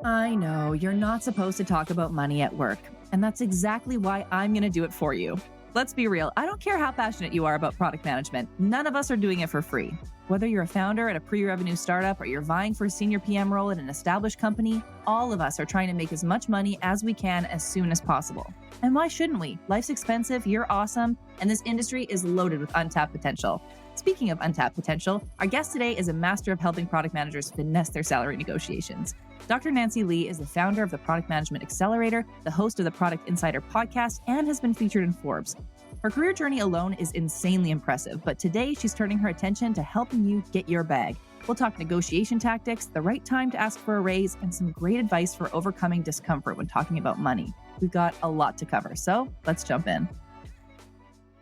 I know you're not supposed to talk about money at work, and that's exactly why I'm going to do it for you. Let's be real, I don't care how passionate you are about product management, none of us are doing it for free. Whether you're a founder at a pre-revenue startup or you're vying for a senior PM role at an established company, all of us are trying to make as much money as we can as soon as possible. And why shouldn't we? Life's expensive, you're awesome, and this industry is loaded with untapped potential. Speaking of untapped potential, our guest today is a master of helping product managers finesse their salary negotiations. Dr. Nancy Lee is the founder of the Product Management Accelerator, the host of the Product Insider podcast, and has been featured in Forbes. Her career journey alone is insanely impressive, but today she's turning her attention to helping you get your bag. We'll talk negotiation tactics, the right time to ask for a raise, and some great advice for overcoming discomfort when talking about money. We've got a lot to cover, so let's jump in.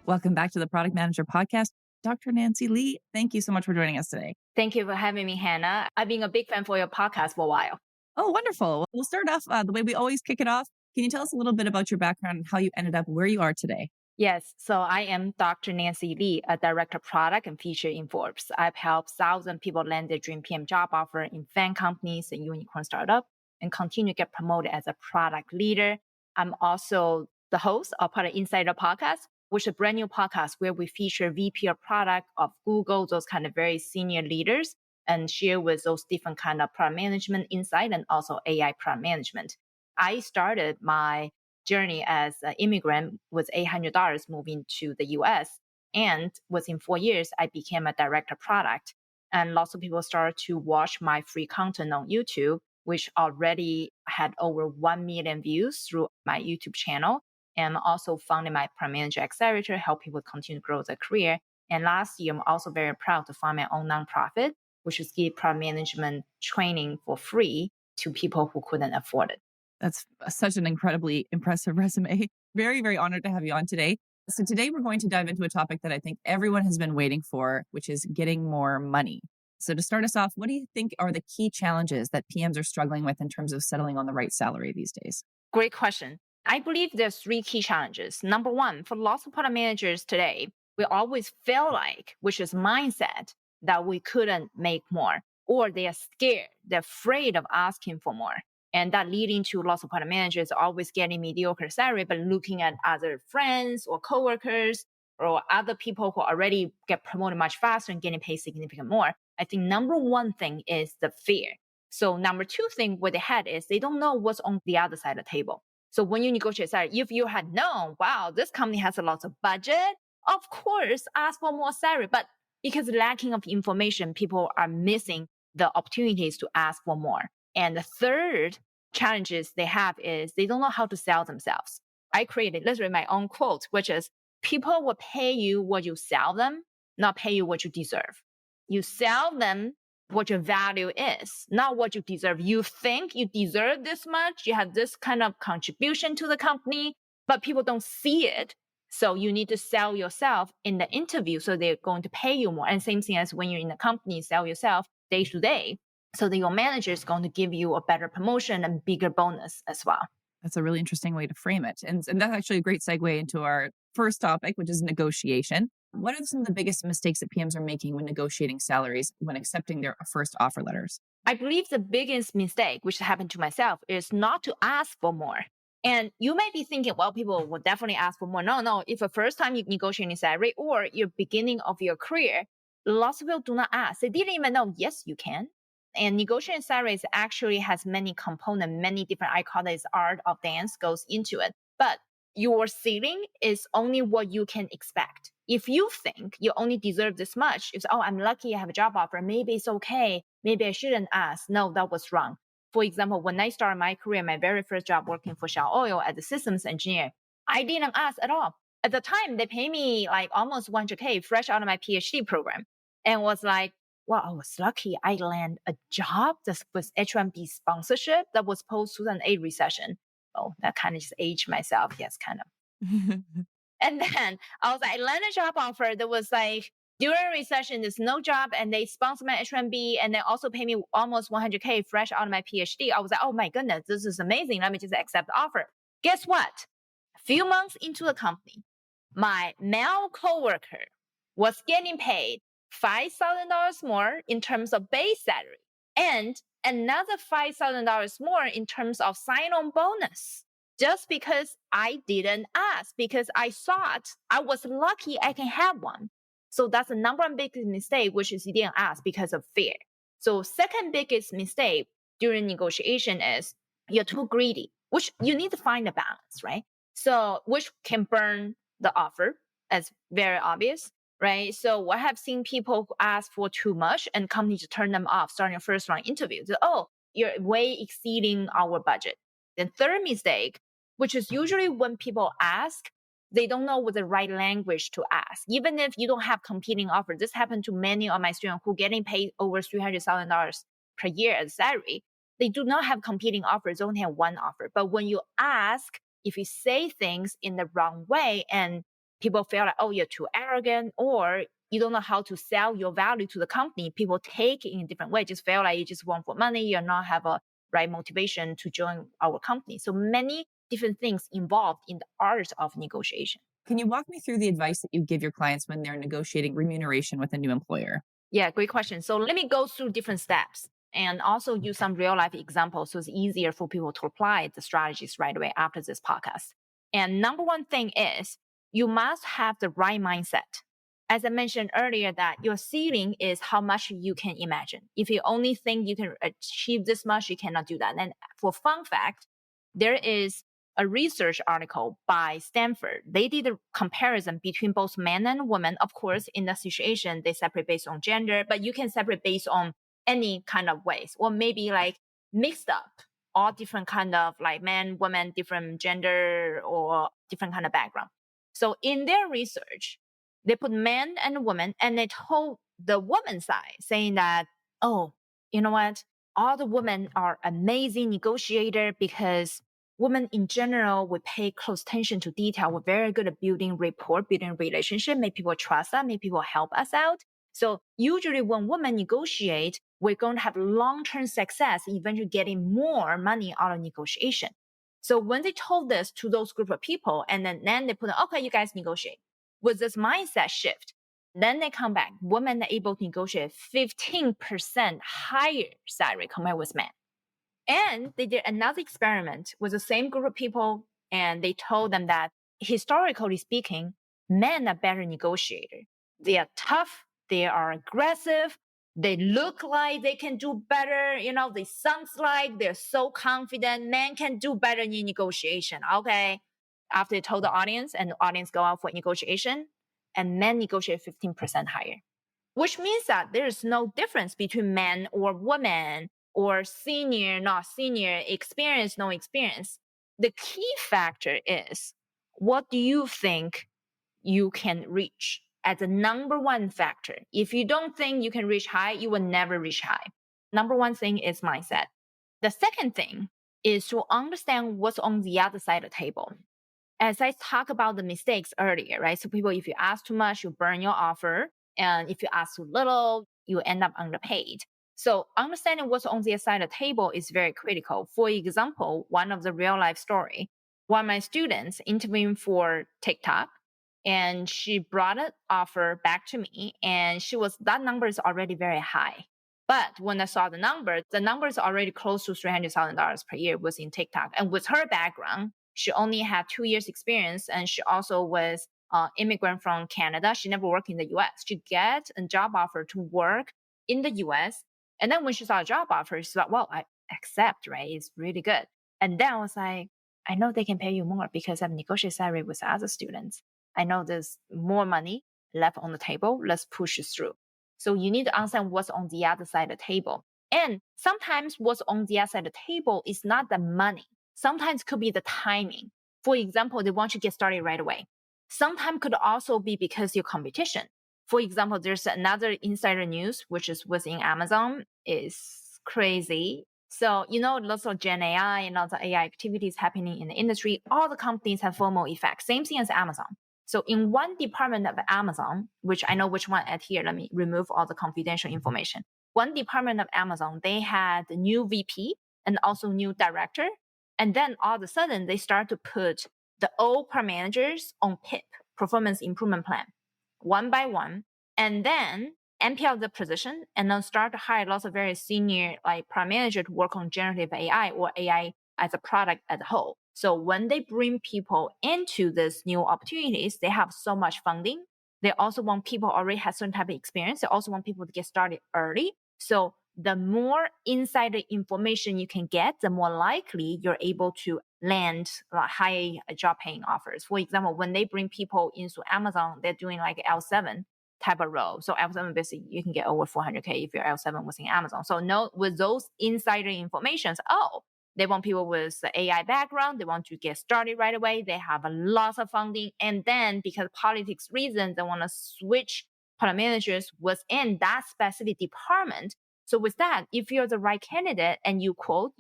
Welcome back to the Product Manager podcast. Dr. Nancy Lee, thank you so much for joining us today. Thank you for having me, Hannah. I've been a big fan for your podcast for a while. Oh, wonderful. We'll start off the way we always kick it off. Can you tell us a little bit about your background and how you ended up where you are today? Yes. So I am Dr. Nancy Lee, a director of product and featured in Forbes. I've helped thousands of people land their dream PM job offer in FAANG companies and unicorn startup and continue to get promoted as a product leader. I'm also the host of Product Insider podcast, which is a brand new podcast where we feature VP of product of Google, those kind of very senior leaders, and share with those different kind of product management insight and also AI product management. I started my journey as an immigrant with $800 moving to the US. And within 4 years, I became a director of product. And lots of people started to watch my free content on YouTube, which already had over 1 million views through my YouTube channel. And also founded my Product Manager Accelerator, help people continue to grow their career. And last year, I'm also very proud to found my own nonprofit, which is give product management training for free to people who couldn't afford it. That's such an incredibly impressive resume. Very, very honored to have you on today. So today we're going to dive into a topic that I think everyone has been waiting for, which is getting more money. So to start us off, what do you think are the key challenges that PMs are struggling with in terms of settling on the right salary these days? Great question. I believe there's 3 key challenges. Number one, for lots of product managers today, we always feel like, which is mindset, that we couldn't make more, or they are scared, they're afraid of asking for more. And that leading to lots of product managers always getting mediocre salary, but looking at other friends or coworkers or other people who already get promoted much faster and getting paid significantly more. I think number one thing is the fear. So number 2 thing what they had is they don't know what's on the other side of the table. So when you negotiate salary, if you had known, wow, this company has a lot of budget, of course, ask for more salary. But because lacking of information, people are missing the opportunities to ask for more. And the third challenges they have is they don't know how to sell themselves. I created literally my own quote, which is people will pay you what you sell them, not pay you what you deserve. You sell them what your value is, not what you deserve. You think you deserve this much, you have this kind of contribution to the company, but people don't see it. So you need to sell yourself in the interview so they're going to pay you more. And same thing as when you're in the company, sell yourself day to day so that your manager is going to give you a better promotion and bigger bonus as well. That's a really interesting way to frame it. And that's actually a great segue into our first topic, which is negotiation. What are some of the biggest mistakes that PMs are making when negotiating salaries, when accepting their first offer letters? I believe the biggest mistake, which happened to myself, is not to ask for more. And you may be thinking, well, people will definitely ask for more. No. If the first time you negotiate a salary or your beginning of your career, lots of people do not ask. They didn't even know, yes, you can. And negotiating salaries actually has many components, many different, I call this art of dance goes into it. But your ceiling is only what you can expect. If you think you only deserve this much, if, I'm lucky I have a job offer, maybe it's okay, maybe I shouldn't ask. No, that was wrong. For example, when I started my career, my very first job working for Shell Oil as a systems engineer, I didn't ask at all. At the time, they paid me like almost 100K fresh out of my PhD program. And was like, well, I was lucky I landed a job that was H-1B sponsorship that was post-2008 recession. Oh, that kind of just aged myself. Yes, kind of. And then I was like, I landed a job offer that was like, during recession, there's no job and they sponsor my H-1B and they also pay me almost 100K fresh out of my PhD. I was like, oh my goodness, this is amazing. Let me just accept the offer. Guess what? A few months into the company, my male coworker was getting paid $5,000 more in terms of base salary. And another $5,000 more in terms of sign-on bonus just because I didn't ask, because I thought I was lucky I can have one. So that's the number one biggest mistake, which is you didn't ask because of fear. So second biggest mistake during negotiation is you're too greedy, which you need to find a balance, right? So which can burn the offer, as very obvious, right? So I have seen people who ask for too much and companies turn them off starting a first round interview. So, oh, you're way exceeding our budget. Then third mistake, which is usually when people ask, they don't know what the right language to ask. Even if you don't have competing offers, this happened to many of my students who getting paid over $300,000 per year as salary. They do not have competing offers, only have one offer. But when you ask, if you say things in the wrong way and people feel like, oh, you're too arrogant, or you don't know how to sell your value to the company, people take it in a different way, just feel like you just want for money, you're not have a right motivation to join our company. So many different things involved in the art of negotiation. Can you walk me through the advice that you give your clients when they're negotiating remuneration with a new employer? Yeah, great question. So let me go through different steps and also use some real life examples so it's easier for people to apply the strategies right away after this podcast. And number one thing is you must have the right mindset. As I mentioned earlier, that your ceiling is how much you can imagine. If you only think you can achieve this much, you cannot do that. And for fun fact, there is a research article by Stanford. They did a comparison between both men and women. Of course, in the situation, they separate based on gender, but you can separate based on any kind of ways, or maybe like mixed up all different kind of like men, women, different gender or different kind of background. So in their research, they put men and women and they told the woman side saying that, oh, you know what? All the women are amazing negotiator because women in general, we pay close attention to detail. We're very good at building rapport, building relationship, make people trust us, make people help us out. So usually when women negotiate, we're going to have long-term success, eventually getting more money out of negotiation. So when they told this to those group of people, and then they put, okay, you guys negotiate. With this mindset shift, then they come back, women are able to negotiate 15% higher salary compared with men. And they did another experiment with the same group of people, and they told them that historically speaking, men are better negotiators. They are tough, they are aggressive, they look like they can do better, they sounds like they're so confident. Men can do better in negotiation. Okay. After they told the audience, and the audience go out for negotiation, and men negotiate 15% higher, which means that there's no difference between men or women, or senior, not senior, experience, no experience. The key factor is, what do you think you can reach as the number one factor? If you don't think you can reach high, you will never reach high. Number one thing is mindset. The second thing is to understand what's on the other side of the table. As I talked about the mistakes earlier, right? So people, if you ask too much, you burn your offer. And if you ask too little, you end up underpaid. So understanding what's on the other side of the table is very critical. For example, one of the real life story, one of my students interviewing for TikTok, and she brought an offer back to me, and that number is already very high. But when I saw the number is already close to $300,000 per year within TikTok. And with her background, she only had 2 years experience, and she also was an immigrant from Canada. She never worked in the US. She got a job offer to work in the US. And then when she saw a job offer, she thought, well, I accept, right? It's really good. And then I was like, I know they can pay you more because I've negotiated salary with other students. I know there's more money left on the table. Let's push it through. So you need to understand what's on the other side of the table. And sometimes what's on the other side of the table is not the money. Sometimes could be the timing. For example, they want you to get started right away. Sometimes could also be because your competition. For example, there's another insider news, which is within Amazon, is crazy. So, lots of Gen AI and all the AI activities happening in the industry. All the companies have FOMO effect. Same thing as Amazon. So in one department of Amazon, which I know which one at here, let me remove all the confidential information. One department of Amazon, they had a new VP and also new director. And then all of a sudden, they start to put the old part managers on PIP, performance improvement plan, one by one. And then NPL the position and then start to hire lots of very senior like product manager to work on generative AI or AI as a product as a whole. So when they bring people into these new opportunities, they have so much funding. They also want people already have certain type of experience. They also want people to get started early. So the more insider information you can get, the more likely you're able to land high job paying offers. For example, when they bring people into Amazon, they're doing like L7 type of role. So L7 basically you can get over 400K if your L7 was in Amazon. So no, with those insider informations, they want people with the AI background. They want to get started right away. They have a lot of funding. And then because of politics reasons, they want to switch product managers within that specific department. So with that, if you're the right candidate and you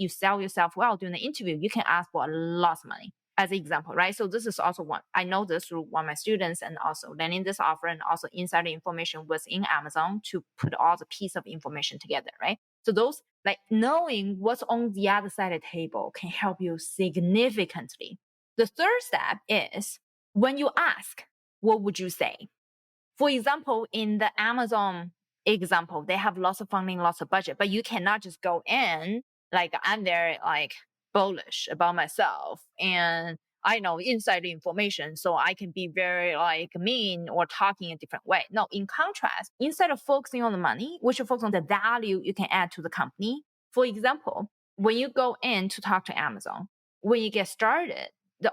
sell yourself well during the interview, you can ask for a lot of money as an example, right? So this is also one, I know this through one of my students and also landing this offer and also insider information within Amazon to put all the piece of information together, right? So those like knowing what's on the other side of the table can help you significantly. The third step is when you ask, what would you say? For example, in the Amazon example, they have lots of funding, lots of budget, but you cannot just go in like I'm very like bullish about myself and I know insider information, so I can be very like mean or talking a different way. No, in contrast, instead of focusing on the money, we should focus on the value you can add to the company. For example, when you go in to talk to Amazon, when you get started,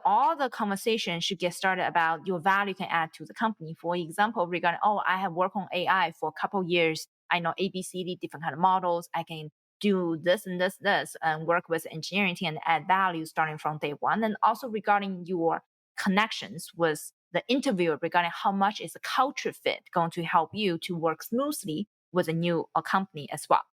all the conversation should get started about your value can add to the company. For example, regarding, I have worked on AI for a couple of years. I know ABCD, different kind of models. I can do this and this, and work with engineering team and add value starting from day one. And also regarding your connections with the interviewer regarding how much is a culture fit going to help you to work smoothly with a new company as well.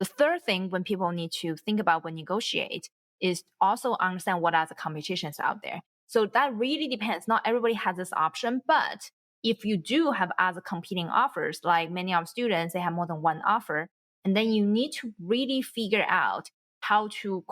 The third thing when people need to think about when negotiate is also understand what are the competitions out there. So that really depends. Not everybody has this option, but if you do have other competing offers, like many of our students, they have more than one offer, and then you need to really figure out how to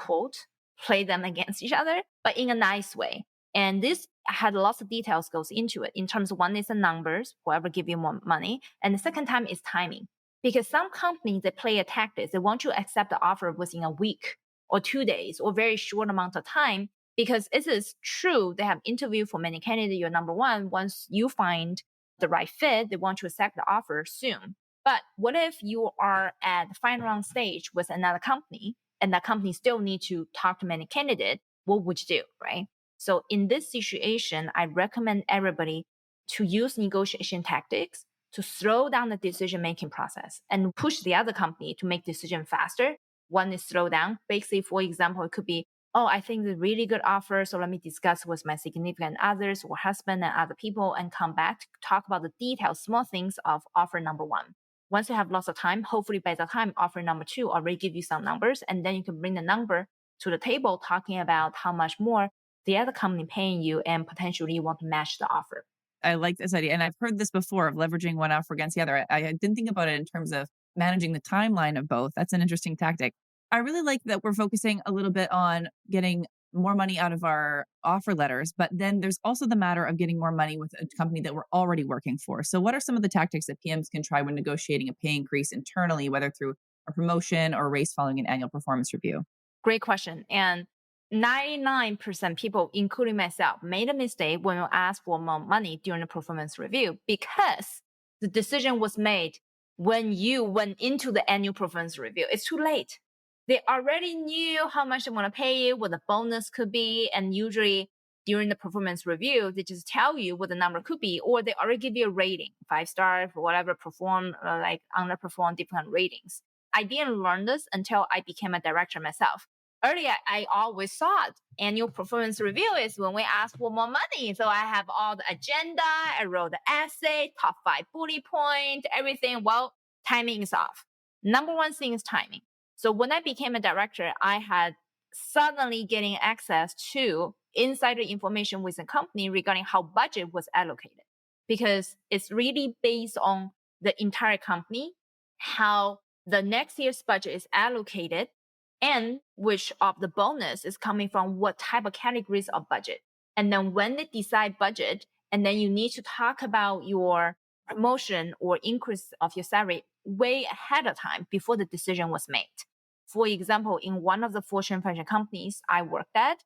play them against each other, but in a nice way. And this had lots of details goes into it in terms of one is the numbers, whoever give you more money. And the second time is timing. Because some companies, they play a tactic. They want you to accept the offer within a week or 2 days or very short amount of time. Because it is true, they have interviewed for many candidates. You're number one. Once you find the right fit, they want you to accept the offer soon. But what if you are at the final round stage with another company and that company still need to talk to many candidates? What would you do, right? So in this situation, I recommend everybody to use negotiation tactics to slow down the decision-making process and push the other company to make decision faster. One is slow down. Basically, for example, it could be, I think it's a really good offer, so let me discuss with my significant others or husband and other people and come back to talk about the details, small things of offer number one. Once you have lots of time, hopefully by the time offer number two already give you some numbers, and then you can bring the number to the table talking about how much more the other company paying you and potentially you want to match the offer. I like this idea. And I've heard this before of leveraging one offer against the other. I didn't think about it in terms of managing the timeline of both. That's an interesting tactic. I really like that we're focusing a little bit on getting more money out of our offer letters, but then there's also the matter of getting more money with a company that we're already working for. So what are some of the tactics that PMs can try when negotiating a pay increase internally, whether through a promotion or a raise following an annual performance review? Great question. And 99% people, including myself, made a mistake when we asked for more money during the performance review because the decision was made when you went into the annual performance review. It's too late. They already knew how much they want to pay you, what the bonus could be. And usually during the performance review, they just tell you what the number could be, or they already give you a rating, 5-star for whatever perform, like underperform different ratings. I didn't learn this until I became a director myself. Earlier, I always thought annual performance review is when we ask for more money. So I have all the agenda, I wrote the essay, top 5 bullet point, everything. Well, timing is off. Number one thing is timing. So when I became a director, I had suddenly getting access to insider information with the company regarding how budget was allocated, because it's really based on the entire company, how the next year's budget is allocated, and which of the bonus is coming from what type of categories of budget. And then when they decide budget, and then you need to talk about your promotion or increase of your salary way ahead of time before the decision was made. For example, in one of the Fortune 500 companies I worked at,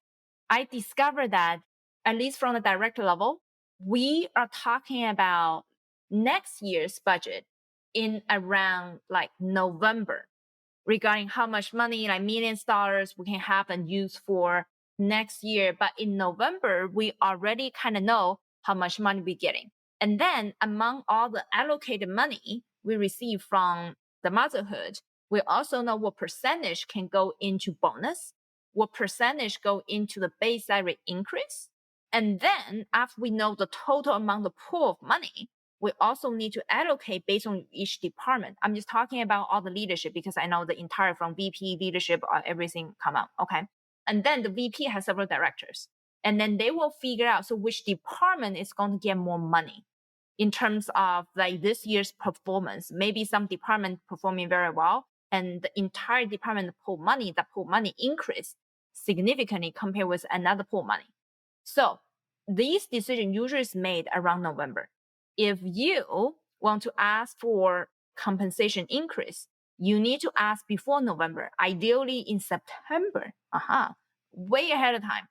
I discovered that at least from the director level, we are talking about next year's budget in around like November regarding how much money, like millions of dollars we can have and use for next year. But in November, we already kind of know how much money we're getting. And then among all the allocated money we receive from the motherhood, we also know what percentage can go into bonus, what percentage go into the base salary increase. And then after we know the total amount of pool of money, we also need to allocate based on each department. I'm just talking about all the leadership because I know the entire from VP leadership, everything come out. Okay. And then the VP has several directors. And then they will figure out, so which department is going to get more money in terms of like this year's performance. Maybe some department performing very well and the entire department pool money, the pool money increase significantly compared with another pool money. So these decisions usually is made around November. If you want to ask for compensation increase, you need to ask before November, ideally in September, way ahead of time.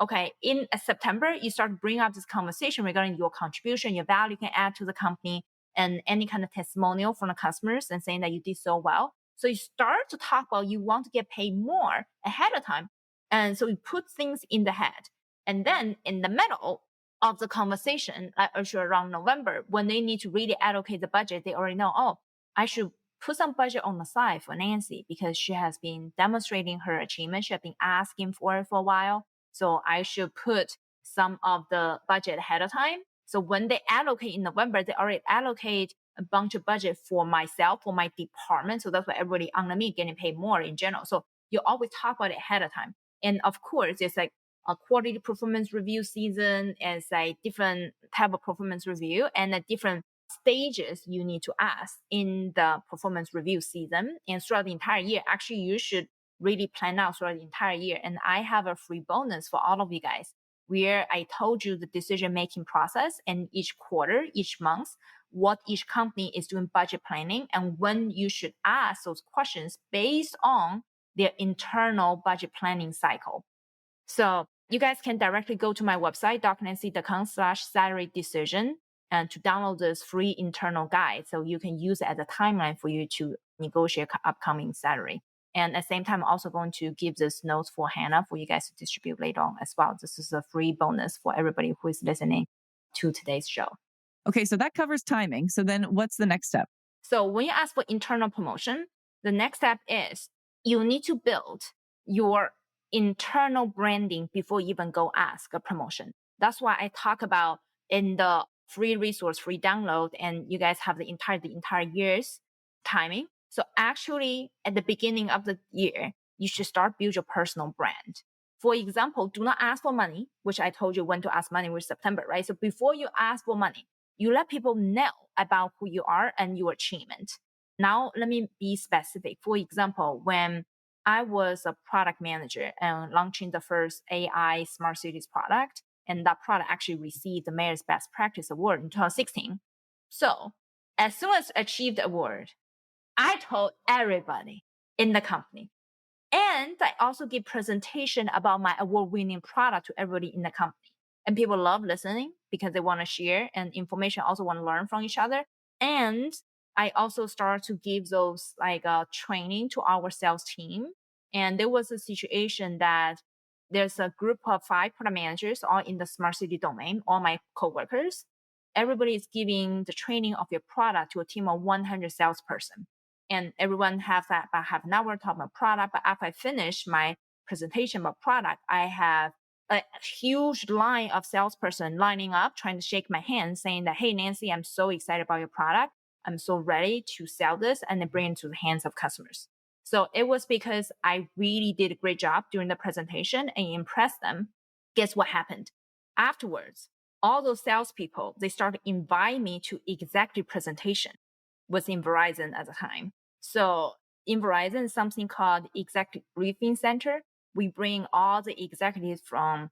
Okay, in September, you start to bring up this conversation regarding your contribution, your value you can add to the company, and any kind of testimonial from the customers and saying that you did so well. So you start to talk about you want to get paid more ahead of time. And so you put things in the head. And then in the middle of the conversation, like around November, when they need to really allocate the budget, they already know, oh, I should put some budget on the side for Nancy because she has been demonstrating her achievement. She has been asking for it for a while. So I should put some of the budget ahead of time. So when they allocate in November, they already allocate a bunch of budget for myself, for my department. So that's why everybody under me getting paid more in general. So you always talk about it ahead of time. And of course, it's like a quarterly performance review season is a different type of performance review and a different stages you need to ask in the performance review season and throughout the entire year. Actually, you should really plan out throughout the entire year. And I have a free bonus for all of you guys where I told you the decision-making process and each quarter, each month, what each company is doing budget planning and when you should ask those questions based on their internal budget planning cycle. So you guys can directly go to my website, drnancy.com/salary decision, and to download this free internal guide. So you can use it as a timeline for you to negotiate upcoming salary. And at the same time, I'm also going to give this notes for Hannah for you guys to distribute later on as well. This is a free bonus for everybody who is listening to today's show. Okay, so that covers timing. So then what's the next step? So when you ask for internal promotion, the next step is you need to build your internal branding before you even go ask a promotion. That's why I talk about in the free resource, free download, and you guys have the entire year's timing. So actually at the beginning of the year, you should start build your personal brand. For example, do not ask for money, which I told you when to ask money was September, right? So before you ask for money, you let people know about who you are and your achievement. Now, let me be specific. For example, when I was a product manager and launching the first AI smart cities product, and that product actually received the Mayor's Best Practice Award in 2016. So as soon as I achieved the award, I told everybody in the company. And I also give presentation about my award-winning product to everybody in the company. And people love listening because they want to share and information also want to learn from each other. And I also start to give those training to our sales team. And there was a situation that there's a group of 5 product managers all in the smart city domain, all my coworkers. Everybody is giving the training of your product to a team of 100 salesperson. And everyone have that about half an hour talking about product. But after I finish my presentation about product, I have a huge line of salesperson lining up, trying to shake my hand, saying that, hey, Nancy, I'm so excited about your product. I'm so ready to sell this and then bring it to the hands of customers. So it was because I really did a great job during the presentation and impressed them. Guess what happened? Afterwards, all those salespeople, they started inviting me to executive presentation. Was in Verizon at the time. So in Verizon, something called Executive Briefing Center. We bring all the executives from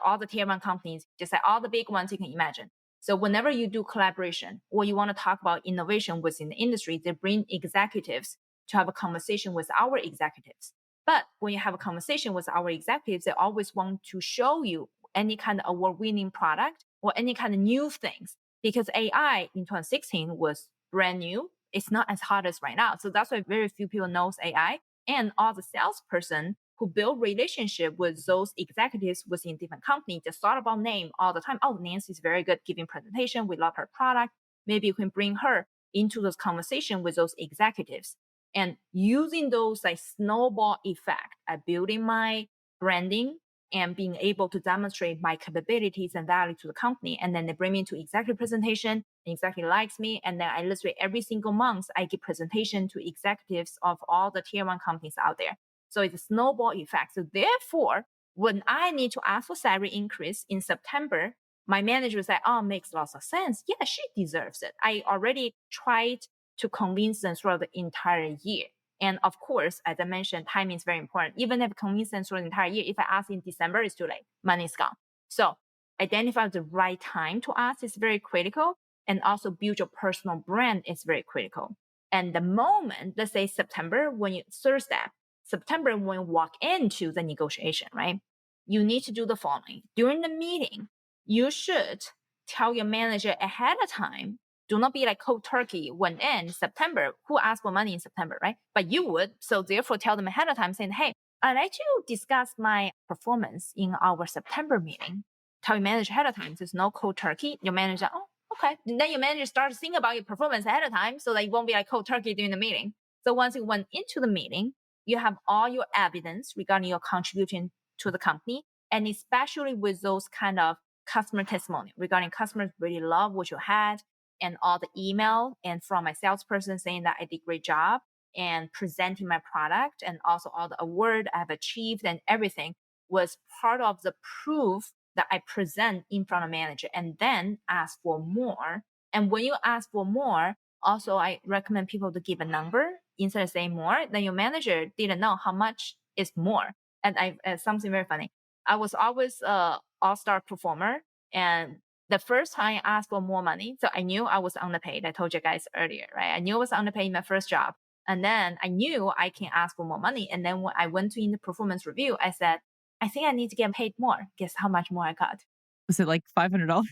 all the tier 1 companies, just like all the big ones you can imagine. So whenever you do collaboration or you want to talk about innovation within the industry, they bring executives to have a conversation with our executives. But when you have a conversation with our executives, they always want to show you any kind of award-winning product or any kind of new things, because AI in 2016 was brand new. It's not as hot as right now. So that's why very few people knows AI. And all the salesperson who build relationship with those executives within different companies just thought about name all the time. Oh, Nancy's very good giving presentation. We love her product. Maybe you can bring her into those conversation with those executives. And using those like snowball effect at building my branding and being able to demonstrate my capabilities and value to the company. And then they bring me to executive presentation, and executive likes me. And then I literally every single month, I give presentation to executives of all the tier 1 companies out there. So it's a snowball effect. So therefore, when I need to ask for salary increase in September, my manager was like, oh, makes lots of sense. Yeah, she deserves it. I already tried to convince them throughout the entire year. And of course, as I mentioned, timing is very important. Even if I convince them through the entire year, if I ask in December, it's too late. Money's gone. So identify the right time to ask is very critical. And also build your personal brand is very critical. And the moment, let's say September, third step, September, when you walk into the negotiation, right? You need to do the following. During the meeting, you should tell your manager ahead of time. Do not be like cold turkey when in September. Who asked for money in September, right? But you would. So therefore tell them ahead of time saying, hey, I'd like to discuss my performance in our September meeting. Tell your manager ahead of time. There's no cold turkey. Your manager, oh, okay. And then your manager starts thinking about your performance ahead of time so that you won't be like cold turkey during the meeting. So once you went into the meeting, you have all your evidence regarding your contribution to the company. And especially with those kind of customer testimonial regarding customers really love what you had, and all the email and from my salesperson saying that I did a great job and presenting my product, and also all the award I have achieved and everything was part of the proof that I present in front of manager, and then ask for more. And when you ask for more, also I recommend people to give a number instead of saying more. Then your manager didn't know how much is more. And something very funny. I was always a all-star performer, and the first time I asked for more money, so I knew I was underpaid. I told you guys earlier, right? I knew I was underpaid in my first job. And then I knew I can ask for more money. And then when I went to in the performance review, I said, I think I need to get paid more. Guess how much more I got? Was it like $500?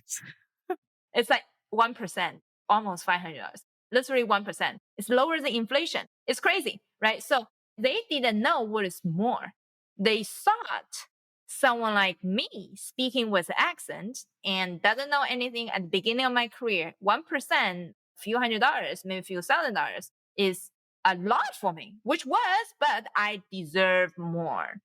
It's like 1%, almost $500. Literally 1%. It's lower than inflation. It's crazy, right? So they didn't know what is more. They thought someone like me speaking with accent and doesn't know anything at the beginning of my career, 1%, few $100s, maybe a few $1,000 is a lot for me, which was, but I deserve more.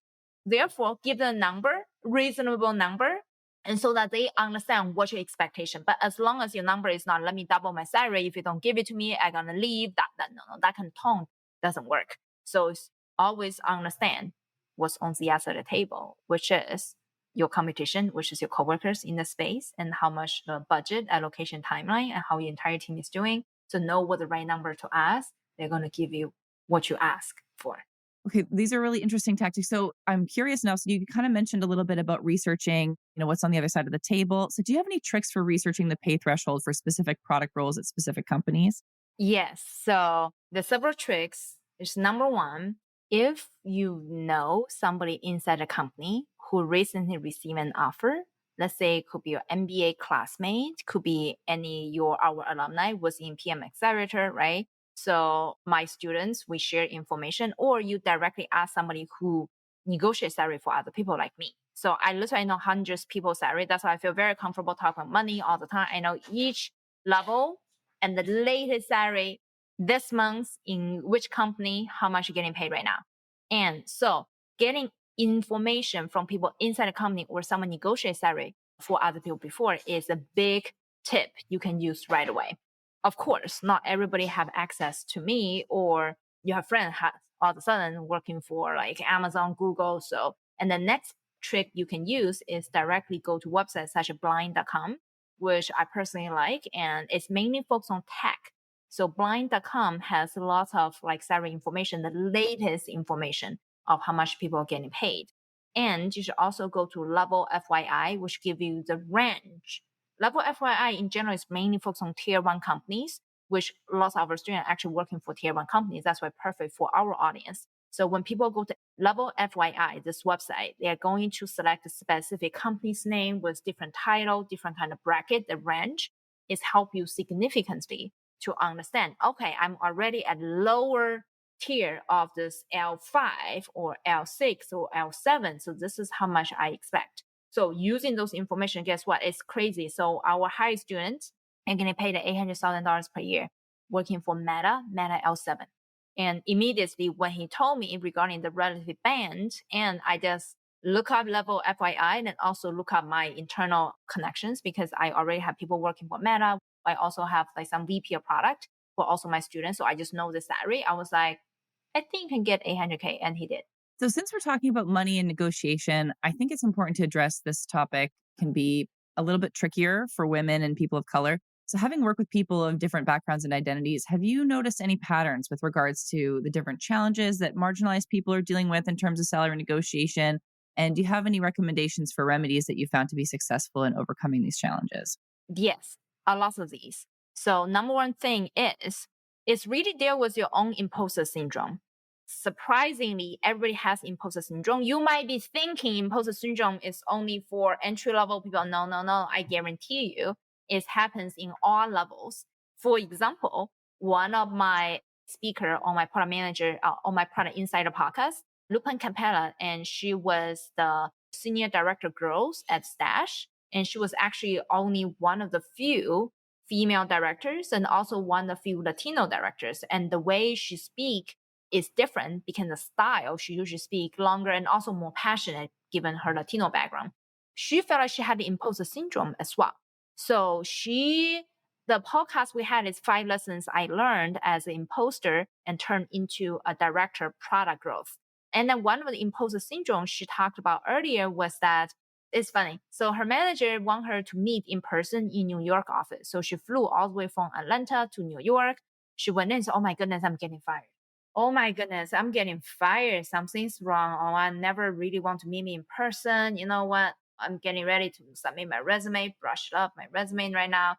Therefore, give them a number, reasonable number, and so that they understand what's your expectation. But as long as your number is not, let me double my salary. If you don't give it to me, I'm going to leave. That kind of tone doesn't work. So it's always understand what's on the other side of the table, which is your competition, which is your coworkers in the space, and how much the budget, allocation, timeline, and how your entire team is doing. So know what the right number to ask. They're going to give you what you ask for. Okay, these are really interesting tactics. So I'm curious now. So you kind of mentioned a little bit about researching, what's on the other side of the table. So do you have any tricks for researching the pay threshold for specific product roles at specific companies? Yes. So the several tricks is number one, if you know somebody inside a company who recently received an offer, let's say it could be your MBA classmate, could be our alumni was in PM Accelerator, right? So my students, we share information, or you directly ask somebody who negotiates salary for other people like me. So I literally know hundreds of people's salary. That's why I feel very comfortable talking about money all the time. I know each level and the latest salary this month in which company, how much you're getting paid right now. And so getting information from people inside the company or someone negotiate salary for other people before is a big tip you can use right away. Of course, not everybody have access to me, or you have friends all of a sudden working for like Amazon, Google. So, and the next trick you can use is directly go to websites such as blind.com, which I personally like, and it's mainly focused on tech. So blind.com has lots of like salary information, the latest information of how much people are getting paid. And you should also go to Level FYI, which give you the range Level FYI in general is mainly focused on tier one companies, which lots of our students are actually working for tier one companies. That's why perfect for our audience. So when people go to Level FYI, this website, they are going to select a specific company's name with different title, different kind of bracket. The range is help you significantly to understand, okay, I'm already at lower tier of this L5 or L6 or L7. So this is how much I expect. So using those information, guess what? It's crazy. So our high students are going to pay the $800,000 per year working for Meta L7. And immediately when he told me regarding the relative band, and I just look up Level FYI and also look up my internal connections because I already have people working for Meta. I also have like some VP of product for also my students. So I just know the salary. I was like, I think I can get 800K, and he did. So, since we're talking about money and negotiation, I think it's important to address this topic can be a little bit trickier for women and people of color. So, having worked with people of different backgrounds and identities, have you noticed any patterns with regards to the different challenges that marginalized people are dealing with in terms of salary negotiation? And do you have any recommendations for remedies that you found to be successful in overcoming these challenges? Yes, a lot of these. So number one thing is really deal with your own imposter syndrome. Surprisingly, everybody has imposter syndrome. You might be thinking imposter syndrome is only for entry level people. No. I guarantee you it happens in all levels. For example, one of my speaker on my product manager, on my product insider podcast, Lupin Capella, and she was the senior director growth at Stash. And she was actually only one of the few female directors and also one of the few Latino directors. And the way she speak is different because the style she usually speak longer and also more passionate given her Latino background. She felt like she had the imposter syndrome as well. So the podcast we had is 5 lessons I learned as an imposter and turned into a director product growth. And then one of the imposter syndrome she talked about earlier was that it's funny. So her manager want her to meet in person in New York office. So she flew all the way from Atlanta to New York. She went in and said, oh my goodness, I'm getting fired. Oh my goodness, I'm getting fired. Something's wrong. Oh, I never really want to meet me in person. You know what? I'm getting ready to submit my resume, brush up my resume right now.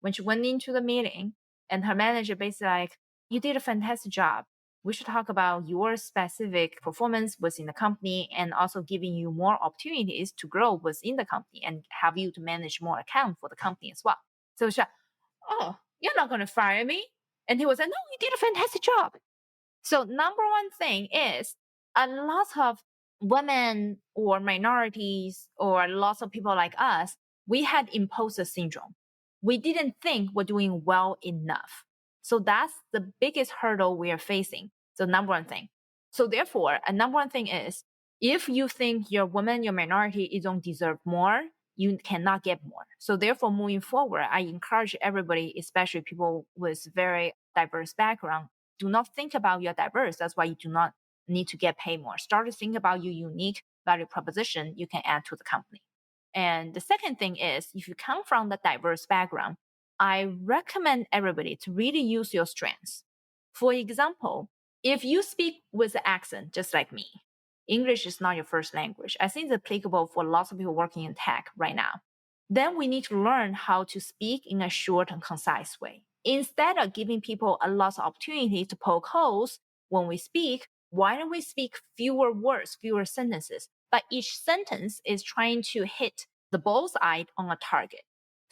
When she went into the meeting and her manager basically like, you did a fantastic job. We should talk about your specific performance within the company and also giving you more opportunities to grow within the company and have you to manage more account for the company as well. So she's like, oh, you're not going to fire me. And he was like, no, you did a fantastic job. So number one thing is a lot of women or minorities or lots of people like us, we had imposter syndrome. We didn't think we're doing well enough. So that's the biggest hurdle we are facing. So number one thing. So therefore, a number one thing is if you think your woman, your minority, you don't deserve more, you cannot get more. So therefore, moving forward, I encourage everybody, especially people with very diverse background, do not think about you're diverse. That's why you do not need to get paid more. Start to think about your unique value proposition you can add to the company. And the second thing is, if you come from the diverse background, I recommend everybody to really use your strengths. For example, if you speak with an accent, just like me, English is not your first language. I think it's applicable for lots of people working in tech right now. Then we need to learn how to speak in a short and concise way. Instead of giving people a lot of opportunity to poke holes when we speak, why don't we speak fewer words, fewer sentences? But each sentence is trying to hit the bullseye on a target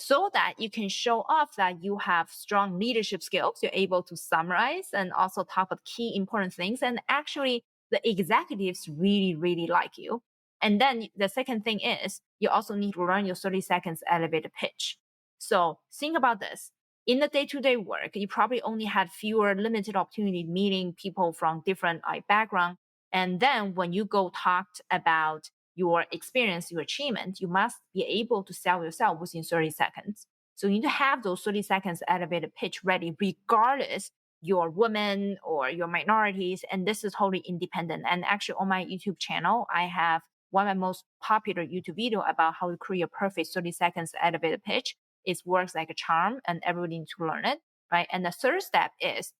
so that you can show off that you have strong leadership skills. You're able to summarize and also talk about key important things. And actually, the executives really, really like you. And then the second thing is you also need to learn your 30 seconds elevator pitch. So think about this. In the day-to-day work, you probably only had fewer limited opportunity meeting people from different background. And then when you go talk about your experience, your achievement, you must be able to sell yourself within 30 seconds. So you need to have those 30 seconds elevator pitch ready, regardless your women or your minorities. And this is totally independent. And actually on my YouTube channel, I have one of my most popular YouTube video about how to create a perfect 30 seconds elevator pitch. It works like a charm and everybody needs to learn it, right? And the third step is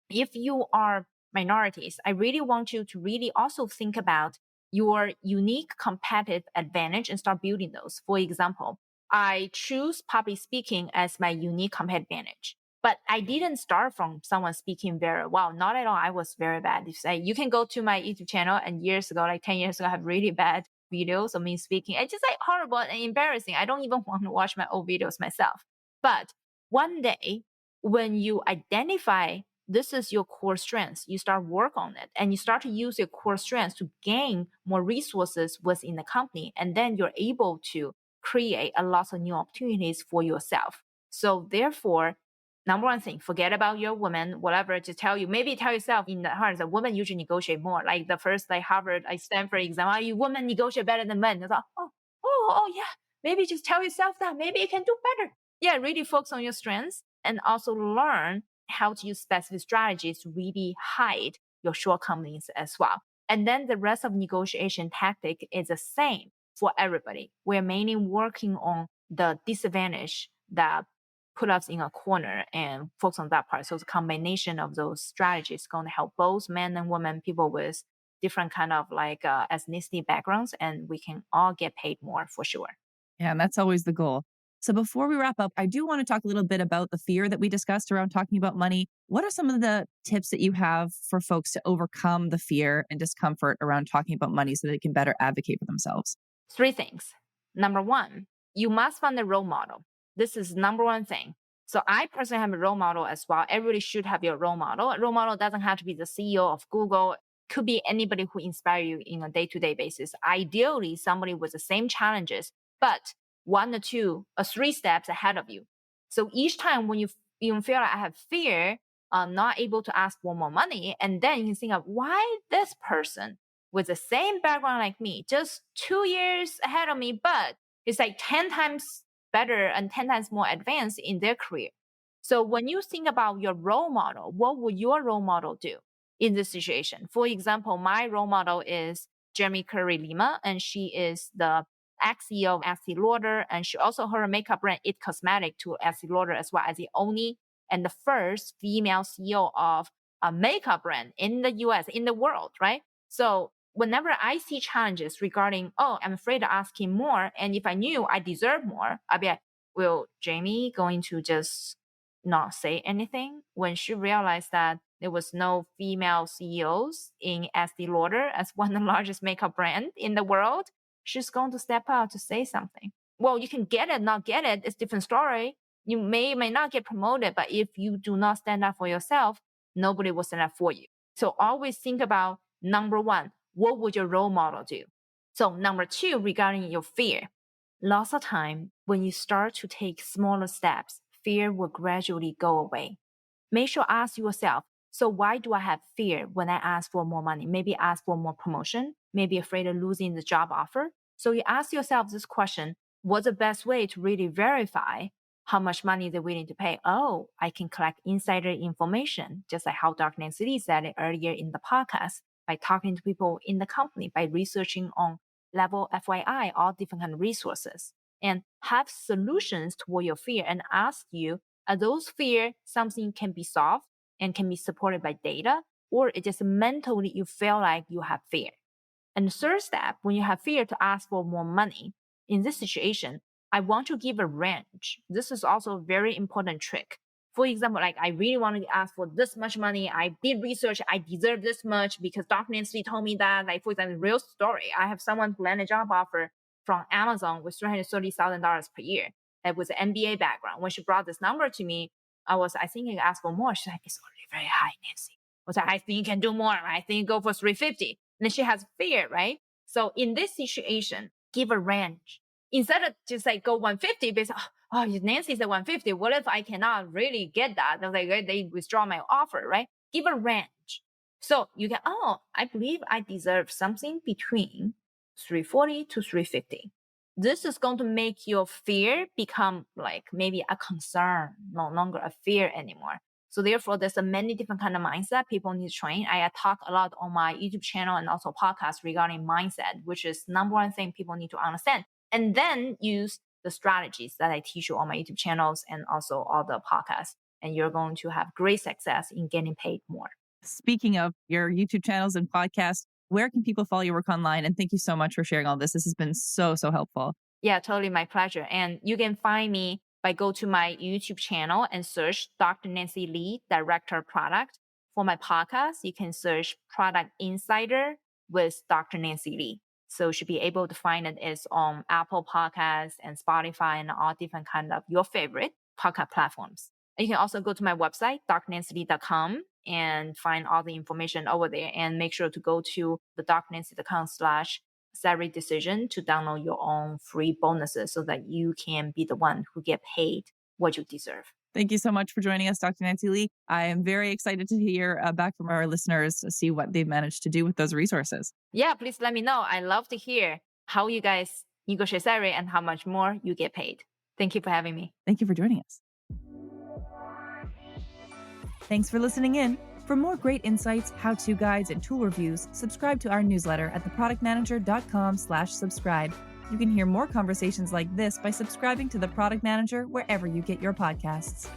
if you are minorities, I really want you to really also think about your unique competitive advantage and start building those. For example, I choose public speaking as my unique competitive advantage. But I didn't start from someone speaking very well. Not at all. I was very bad. You can go to my YouTube channel, and years ago, like 10 years ago, I have really bad videos of me speaking. It's just like horrible and embarrassing. I don't even want to watch my old videos myself. But one day, when you identify this is your core strengths, you start work on it, and you start to use your core strengths to gain more resources within the company. And then you're able to create a lot of new opportunities for yourself. So therefore, number one thing, forget about your woman, whatever, just maybe tell yourself in the heart that women usually negotiate more. Like the first, like Harvard, like Stanford exam, you women negotiate better than men. I thought, oh, yeah. Maybe just tell yourself that. Maybe you can do better. Yeah, really focus on your strengths and also learn how to use specific strategies to really hide your shortcomings as well. And then the rest of negotiation tactic is the same for everybody. We're mainly working on the disadvantage that put us in a corner and focus on that part. So the combination of those strategies is going to help both men and women, people with different kind of ethnicity backgrounds, and we can all get paid more for sure. Yeah, and that's always the goal. So before we wrap up, I do want to talk a little bit about the fear that we discussed around talking about money. What are some of the tips that you have for folks to overcome the fear and discomfort around talking about money so they can better advocate for themselves? 3 things. Number 1, you must find a role model. This is number 1 thing. So I personally have a role model as well. Everybody should have your role model. A role model doesn't have to be the CEO of Google. Could be anybody who inspires you in a day-to-day basis. Ideally, somebody with the same challenges, but 1 or 2 or 3 steps ahead of you. So each time when you feel like I have fear, I'm not able to ask for more money, and then you can think of why this person with the same background like me, just 2 years ahead of me, but it's like 10 times better and 10 times more advanced in their career. So when you think about your role model, what would your role model do in this situation? For example, my role model is Jeremy Curry Lima, and she is the ex-CEO of Estee Lauder, and she also her makeup brand It Cosmetic to Estee Lauder as well, as the only and the first female CEO of a makeup brand in the US, in the world, right? So whenever I see challenges regarding, I'm afraid to ask him more, and if I knew I deserve more, I'd be like, will Jamie going to just not say anything? When she realized that there was no female CEOs in Estee Lauder as one of the largest makeup brand in the world, she's going to step out to say something. Well, you can get it, not get it. It's a different story. You may not get promoted, but if you do not stand up for yourself, nobody will stand up for you. So always think about number 1, what would your role model do? So number 2, regarding your fear, lots of time when you start to take smaller steps, fear will gradually go away. Make sure ask yourself, so why do I have fear when I ask for more money? Maybe ask for more promotion, maybe afraid of losing the job offer. So you ask yourself this question, what's the best way to really verify how much money they're willing to pay? Oh, I can collect insider information, just like how Dr. Nancy Lee said it earlier in the podcast, by talking to people in the company, by researching on level FYI, all different kind of resources, and have solutions toward your fear and ask you, are those fear something can be solved and can be supported by data, or it just mentally you feel like you have fear? And the third step, when you have fear to ask for more money, in this situation, I want to give a range. This is also a very important trick. For example, like I really wanted to ask for this much money. I did research. I deserve this much because Dr. Nancy told me that. Like, for example, real story. I have someone who landed a job offer from Amazon with $330,000 per year. That was an MBA background. When she brought this number to me, I thinking ask for more. She's like, it's already very high, Nancy. I was like, I think you can do more. I think go for 350. And then she has fear, right? So in this situation, give a range. Instead of just like go 150, based Nancy said 150. What if I cannot really get that? I was like, they withdraw my offer, right? Give a range. So you can, I believe I deserve something between 340 to 350. This is going to make your fear become like maybe a concern, no longer a fear anymore. So therefore, there's a many different kind of mindset people need to train. I talk a lot on my YouTube channel and also podcast regarding mindset, which is number 1 thing people need to understand. And then use the strategies that I teach you on my YouTube channels and also all the podcasts. And you're going to have great success in getting paid more. Speaking of your YouTube channels and podcasts, where can people follow your work online? And thank you so much for sharing all this. This has been so, so helpful. Yeah, totally my pleasure. And you can find me by go to my YouTube channel and search Dr. Nancy Lee, Director of Product. For my podcast, you can search Product Insider with Dr. Nancy Lee. So you should be able to find it. It's on Apple Podcasts and Spotify and all different kind of your favorite podcast platforms. And you can also go to my website, drnancylee.com, and find all the information over there. And make sure to go to the drnancy.com/salary decision to download your own free bonuses so that you can be the one who get paid what you deserve. Thank you so much for joining us, Dr. Nancy Lee. I am very excited to hear back from our listeners to see what they've managed to do with those resources. Yeah, please let me know. I love to hear how you guys negotiate salary and how much more you get paid. Thank you for having me. Thank you for joining us. Thanks for listening in. For more great insights, how-to guides, and tool reviews, subscribe to our newsletter at theproductmanager.com/subscribe. You can hear more conversations like this by subscribing to The Product Manager wherever you get your podcasts.